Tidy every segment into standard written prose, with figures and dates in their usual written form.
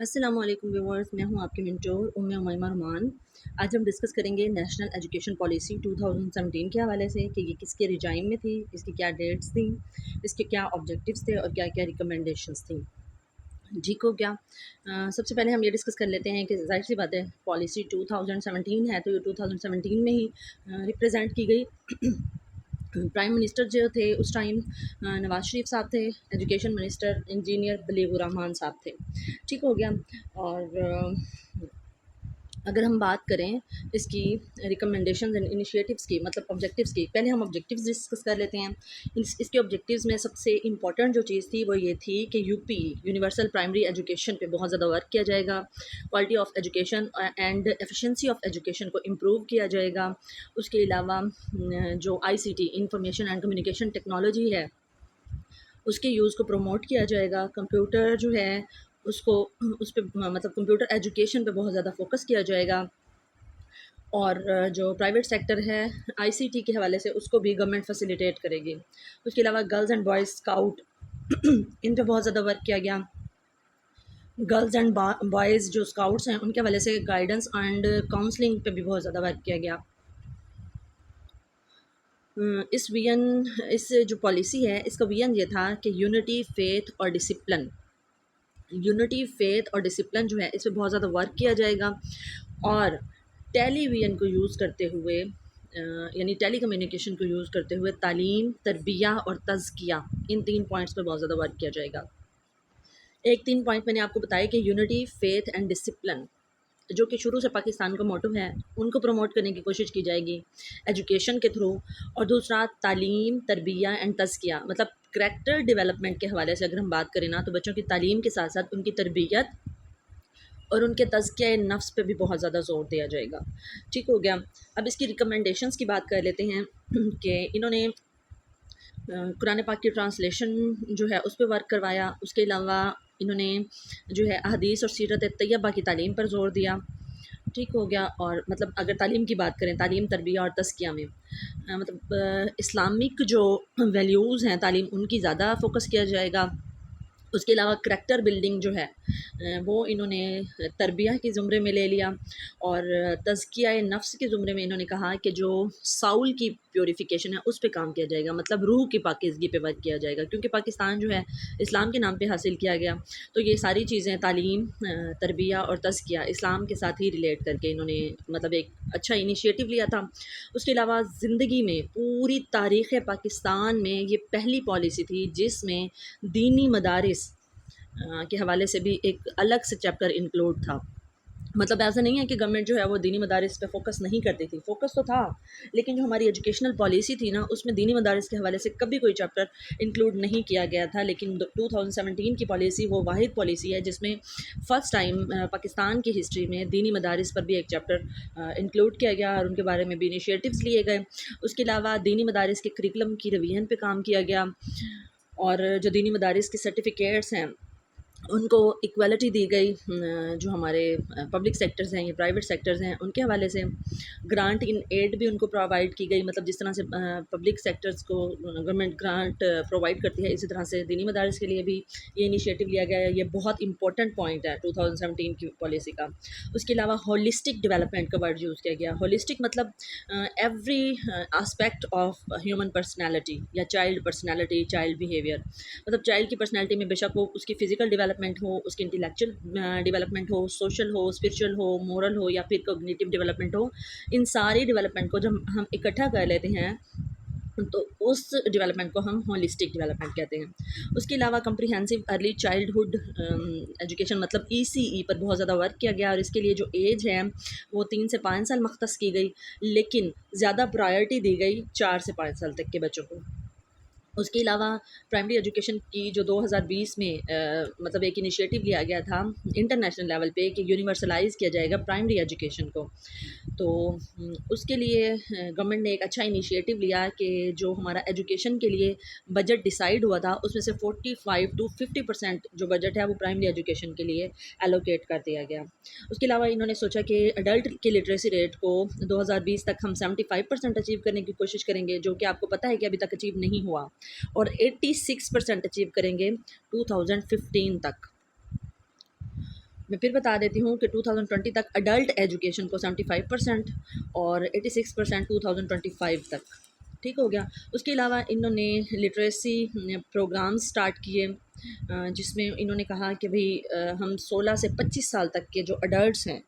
अस्सलाम वालेकुम व्यूअर्स, मैं हूं आपकी मेंटोर उम्मे उमैमा रुमान। आज हम डिस्कस करेंगे नेशनल एजुकेशन पॉलिसी 2017 के हवाले से कि ये किसके रिजाइम में थी, इसकी क्या डेट्स थी, इसके क्या ऑब्जेक्टिव्स थे और क्या क्या रिकमेंडेशंस थी। जी को क्या सबसे पहले हम ये डिस्कस कर लेते हैं कि जाहिर सी बात है पॉलिसी 2017 है तो ये 2017 में ही रिप्रेजेंट की गई। प्राइम मिनिस्टर जो थे उस टाइम नवाज शरीफ साहब थे, education minister engineer Baligur Rahman साहब थे। ठीक हो गया। और अगर हम बात करें इसकी रिकमेंडेशंस एंड इनिशिएटिव्स की, मतलब ऑब्जेक्टिव्स की, पहले हम ऑब्जेक्टिव्स डिस्कस कर लेते हैं। इसके ऑब्जेक्टिव्स में सबसे इंपॉर्टेंट जो चीज़ थी वो ये थी कि यूपी यूनिवर्सल प्राइमरी एजुकेशन पे बहुत ज़्यादा वर्क किया जाएगा, quality of education and efficiency of education को इम्प्रूव किया जाएगा। उसके अलावा जो ICT information and communication technology है उसके यूज़ को प्रमोट किया जाएगा। कंप्यूटर जो है उसको उस पे मतलब कंप्यूटर एजुकेशन पे बहुत ज़्यादा फोकस किया जाएगा। और जो प्राइवेट सेक्टर है आईसीटी के हवाले से उसको भी गवर्नमेंट फैसिलिटेट करेगी। उसके अलावा गर्ल्स एंड बॉयज़ स्काउट इन पे बहुत ज़्यादा वर्क किया गया। गर्ल्स एंड बॉयज़ जो स्काउट्स हैं उनके हवाले से गाइडेंस एंड काउंसलिंग पे भी बहुत ज़्यादा वर्क किया गया। इस विजन इस जो पॉलिसी है इसका विजन ये था कि यूनिटी, फेथ और डिसिप्लिन, यूनिटी, फेथ और डिसिप्लिन जो है इस पे बहुत ज़्यादा वर्क किया जाएगा। और टेलीविज़न को यूज़ करते हुए यानी टेली कम्युनिकेशन को यूज़ करते हुए तालीम, तरबिया और तज़किया, इन 3 पॉइंट्स पे बहुत ज़्यादा वर्क किया जाएगा। एक 3 पॉइंट मैंने आपको बताया कि यूनिटी, फेथ एंड डिसिप्लिन जो कि शुरू से पाकिस्तान का मोटो है, उनको प्रमोट करने की कोशिश की जाएगी एजुकेशन के थ्रू। और दूसरा तालीम, तरबिया एंड तज़किया, मतलब करैक्टर डेवलपमेंट के हवाले से अगर हम बात करें ना तो बच्चों की तालीम के साथ साथ उनकी तरबियत और उनके तज़किया नफ्स पे भी बहुत ज़्यादा ज़ोर दिया जाएगा। ठीक हो गया। अब इसकी रिकमेंडेशंस की बात कर लेते हैं कि इन्होंने कुरान पाक की ट्रांसलेशन जो है उस पे वर्क करवाया। उसके अलावा इन्होंने जो है अहदीस और सीरत तैयबा की तालीम पर ज़ोर दिया। ठीक हो गया। और मतलब अगर तालीम की बात करें, तालीम, तरबिया और तज़किया में मतलब इस्लामिक जो वैल्यूज़ हैं तालीम उनकी ज़्यादा फ़ोकस किया जाएगा। उसके अलावा करैक्टर बिल्डिंग जो है वो इन्होंने तरबिया के ज़ुमरे में ले लिया। और तज़किया नफ्स के ज़ुमरे में इन्होंने कहा कि जो साउल की प्योरीफिकेशन है उस पे काम किया जाएगा, मतलब रूह की पाकीज़गी पे वर्क किया जाएगा, क्योंकि पाकिस्तान जो है इस्लाम के नाम पे हासिल किया गया। तो ये सारी चीज़ें तालीम, तरबिया और तज़किया इस्लाम के साथ ही रिलेट करके इन्होंने मतलब एक अच्छा इनिशिएटिव लिया था। उसके अलावा ज़िंदगी में पूरी तारीख़ पाकिस्तान में ये पहली पॉलिसी थी जिसमें दीनी मदारिस के हवाले से भी एक अलग से चैप्टर इंक्लूड था। मतलब ऐसा नहीं है कि गवर्नमेंट जो है वो दीनी मदारिस पे फ़ोकस नहीं करती थी, फ़ोकस तो था, लेकिन जो हमारी एजुकेशनल पॉलिसी थी ना उसमें दीनी मदारिस के हवाले से कभी कोई चैप्टर इंक्लूड नहीं किया गया था। लेकिन 2017 की पॉलिसी वो वाहिद पॉलिसी है जिसमें फ़र्स्ट टाइम पाकिस्तान की हिस्ट्री में दीनी मदारिस पर भी एक चैप्टर इंक्लूड किया गया और उनके बारे में भी इनिशिएटिव्स लिए गए। उसके अलावा दीनी मदारिस के करिकुलम की रिवीजन पे काम किया गया। और जो दीनी मदारिस के सर्टिफ़िकेट्स हैं उनको इक्वालिटी दी गई। जो हमारे पब्लिक सेक्टर्स हैं या प्राइवेट सेक्टर्स हैं उनके हवाले से ग्रांट इन एड भी उनको प्रोवाइड की गई। मतलब जिस तरह से पब्लिक सेक्टर्स को गवर्नमेंट ग्रांट प्रोवाइड करती है इसी तरह से दीनी मदारिस के लिए भी ये इनिशिएटिव लिया गया है। ये बहुत इंपॉर्टेंट पॉइंट है 2017 की पॉलिसी का। उसके अलावा होलिस्टिक डेवलपमेंट का वर्ड यूज़ किया गया। होलिस्टिक मतलब every aspect of human personality या चाइल्ड पर्सनैलिटी, चाइल्ड बिहेवियर, मतलब चाइल्ड की पर्सनैलिटी में बेशक वो उसकी फ़िज़िकल डेवलपमेंट हो, उसकी इंटेलेक्चुअल डेवलपमेंट हो, सोशल हो, स्पिरिचुअल हो, मोरल हो या फिर कॉग्निटिव डेवलपमेंट हो, इन सारी डेवलपमेंट को जब हम इकट्ठा कर लेते हैं तो उस डेवलपमेंट को हम होलिस्टिक डेवलपमेंट कहते हैं। उसके अलावा कम्प्रिहेंसिव अर्ली चाइल्डहुड एजुकेशन मतलब ईसीई पर बहुत ज़्यादा वर्क किया गया और इसके लिए जो एज है वो 3 से 5 साल मख्तस की गई, लेकिन ज़्यादा प्रायोरिटी दी गई 4 से 5 साल तक के बच्चों को। उसके अलावा प्राइमरी एजुकेशन की जो 2020 में मतलब एक इनिशिएटिव लिया गया था इंटरनेशनल लेवल पे कि यूनिवर्सलाइज़ किया जाएगा प्राइमरी एजुकेशन को। तो उसके लिए गवर्नमेंट ने एक अच्छा इनिशिएटिव लिया कि जो हमारा एजुकेशन के लिए बजट डिसाइड हुआ था उसमें से 45 टू 50% जो बजट है वो प्राइमरी एजुकेशन के लिए एलोकेट कर दिया गया। उसके अलावा इन्होंने सोचा कि अडल्ट की लिटरेसी रेट को 2020 तक हम 75% अचीव करने की कोशिश करेंगे, जो कि आपको पता है कि अभी तक अचीव नहीं हुआ, और 86% अचीव करेंगे 2015 तक। मैं फिर बता देती हूँ कि 2020 तक अडल्ट एजुकेशन को 75% और 86% 2025 तक, ठीक हो गया। उसके अलावा इन्होंने लिटरेसी प्रोग्राम्स स्टार्ट किए, जिसमें इन्होंने कहा कि भाई हम 16 से 25 साल तक के जो अडल्ट्स हैं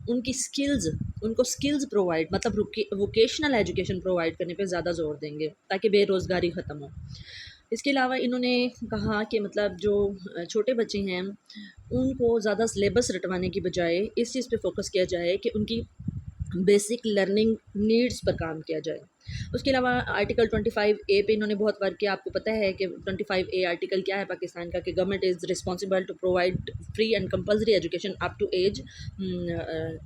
उनकी स्किल्स, उनको स्किल्स प्रोवाइड मतलब वोकेशनल एजुकेशन प्रोवाइड करने पे ज़्यादा ज़ोर देंगे ताकि बेरोज़गारी ख़त्म हो। इसके अलावा इन्होंने कहा कि मतलब जो छोटे बच्चे हैं उनको ज़्यादा सिलेबस रटवाने की बजाय इस चीज़ पे फोकस किया जाए कि उनकी बेसिक लर्निंग नीड्स पर काम किया जाए। उसके अलावा आर्टिकल 25 ए पे इन्होंने बहुत वर्क किया। आपको पता है कि 25 ए आर्टिकल क्या है पाकिस्तान का, कि government is responsible to provide free and compulsory education up to age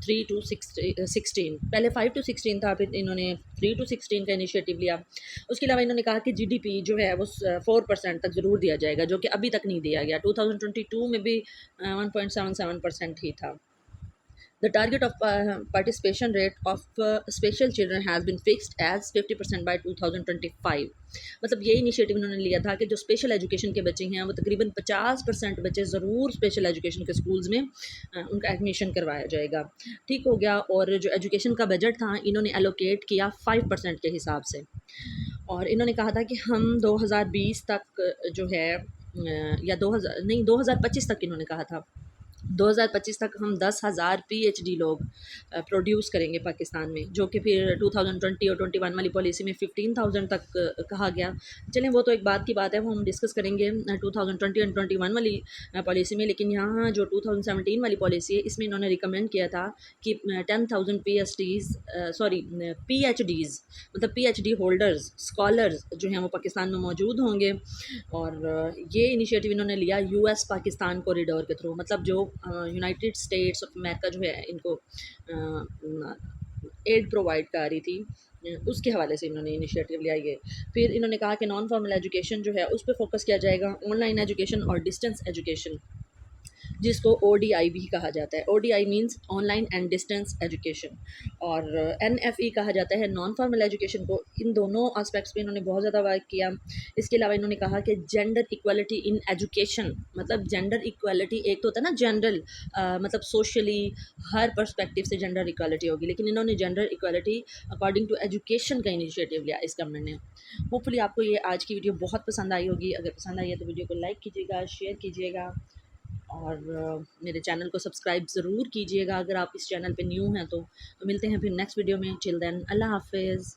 3 to 16। पहले 5 टू 16 था, फिर इन्होंने 3 टू 16 का इनिशिएटिव लिया। उसके अलावा इन्होंने कहा कि जीडीपी जो है वो 4% तक ज़रूर दिया जाएगा, जो कि अभी तक नहीं दिया गया। 2022 में भी 1.77% ही था। The target of participation rate of special children has been fixed as 50% by 2025। मतलब ये इनिशिएटिव उन्होंने लिया था कि जो स्पेशल एजुकेशन के बच्चे हैं वो तकरीबन 50% बच्चे ज़रूर स्पेशल एजुकेशन के स्कूल्स में उनका एडमिशन करवाया जाएगा, ठीक हो गया। और जो एजुकेशन का बजट था इन्होंने एलोकेट किया 5% के हिसाब से। और इन्होंने कहा था कि हम 2020 तक जो है या 2000 नहीं 2025 तक इन्होंने कहा था, 2025 तक हम 10,000 पीएचडी लोग प्रोड्यूस करेंगे पाकिस्तान में, जो कि फिर 2020 और 21 वाली पॉलिसी में 15,000 तक कहा गया। चलें वो तो एक बात की बात है, वो हम डिस्कस करेंगे 2020 एंड 21 वाली पॉलिसी में। लेकिन यहाँ जो 2017 वाली पॉलिसी है इसमें इन्होंने रिकमेंड किया था कि 10,000 पीएचडीज़ सॉरी पीएचडीज़ मतलब पीएचडी होल्डर्स स्कॉलर्स जो हैं वो पाकिस्तान में मौजूद होंगे। और ये इनिशिएटिव इन्होंने लिया यूएस पाकिस्तान कॉरिडोर के थ्रू, मतलब जो यूनाइटेड स्टेट्स ऑफ अमेरिका जो है इनको एड प्रोवाइड कर रही थी, उसके हवाले से इन्होंने इनिशिएटिव लिया ये। फिर इन्होंने कहा कि नॉन फॉर्मल एजुकेशन जो है उस पर फोकस किया जाएगा, ऑनलाइन एजुकेशन और डिस्टेंस एजुकेशन, जिसको ओडीआई भी कहा जाता है। ODI means online and distance education, और एनएफई कहा जाता है नॉन फॉर्मल एजुकेशन को। इन दोनों एस्पेक्ट्स पे इन्होंने बहुत ज़्यादा वर्क किया। इसके अलावा इन्होंने कहा कि जेंडर इक्वालिटी इन एजुकेशन, मतलब जेंडर इक्वालिटी एक तो होता है ना जनरल, मतलब सोशली हर पर्सपेक्टिव से जेंडर इक्वालिटी होगी, लेकिन इन्होंने gender equality according to education का इनिशिएटिव लिया इस गवर्नमेंट ने। होपफुली आपको ये आज की वीडियो बहुत पसंद आई होगी। अगर पसंद आई है तो वीडियो को लाइक कीजिएगा, शेयर कीजिएगा और मेरे चैनल को सब्सक्राइब ज़रूर कीजिएगा अगर आप इस चैनल पे न्यू हैं तो। मिलते हैं फिर नेक्स्ट वीडियो में। टिल देन अल्लाह हाफ़िज़।